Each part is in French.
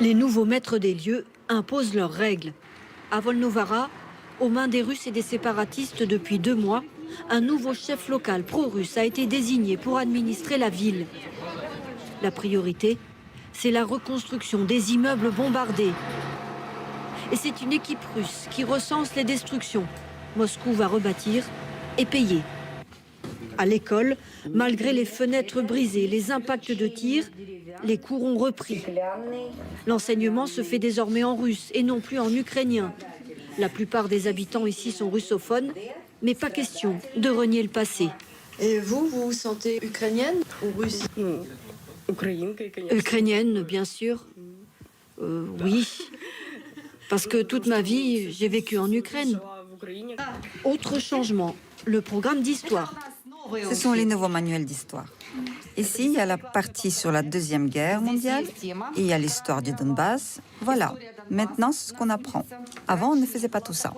Les nouveaux maîtres des lieux imposent leurs règles. À Volnovara, aux mains des Russes et des séparatistes depuis 2 mois, un nouveau chef local pro-russe a été désigné pour administrer la ville. La priorité, c'est la reconstruction des immeubles bombardés. Et c'est une équipe russe qui recense les destructions. Moscou va rebâtir et payer. À l'école, malgré les fenêtres brisées, les impacts de tirs, les cours ont repris. L'enseignement se fait désormais en russe et non plus en ukrainien. La plupart des habitants ici sont russophones, mais pas question de renier le passé. Et vous vous sentez ukrainienne ou russe? Ukrainienne, bien sûr. Oui, parce que toute ma vie, j'ai vécu en Ukraine. Autre changement, le programme d'histoire. Ce sont les nouveaux manuels d'histoire. Ici, il y a la partie sur la Deuxième Guerre mondiale et il y a l'histoire du Donbass. Voilà, maintenant, c'est ce qu'on apprend. Avant, on ne faisait pas tout ça.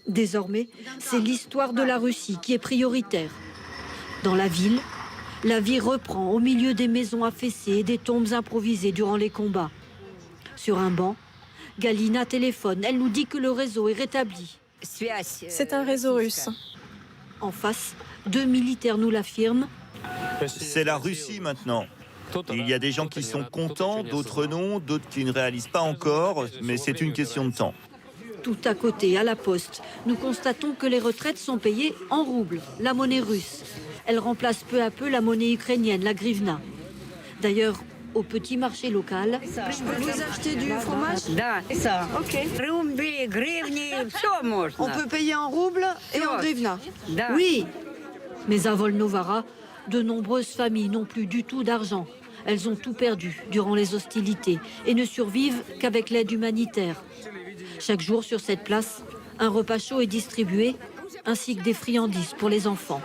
Désormais, c'est l'histoire de la Russie qui est prioritaire. Dans la ville, la vie reprend au milieu des maisons affaissées et des tombes improvisées durant les combats. Sur un banc, Galina téléphone. Elle nous dit que le réseau est rétabli. C'est un réseau russe. En face, 2 militaires nous l'affirment. C'est la Russie maintenant. Il y a des gens qui sont contents, d'autres non, d'autres qui ne réalisent pas encore, mais c'est une question de temps. Tout à côté, à la poste, nous constatons que les retraites sont payées en roubles, la monnaie russe. Elle remplace peu à peu la monnaie ukrainienne, la grivna. D'ailleurs, au petit marché local, Vous achetez du fromage? Ok. On peut payer en roubles et en grivna. oui. Mais à Volnovara, de nombreuses familles n'ont plus du tout d'argent. Elles ont tout perdu durant les hostilités et ne survivent qu'avec l'aide humanitaire. Chaque jour sur cette place, un repas chaud est distribué, ainsi que des friandises pour les enfants.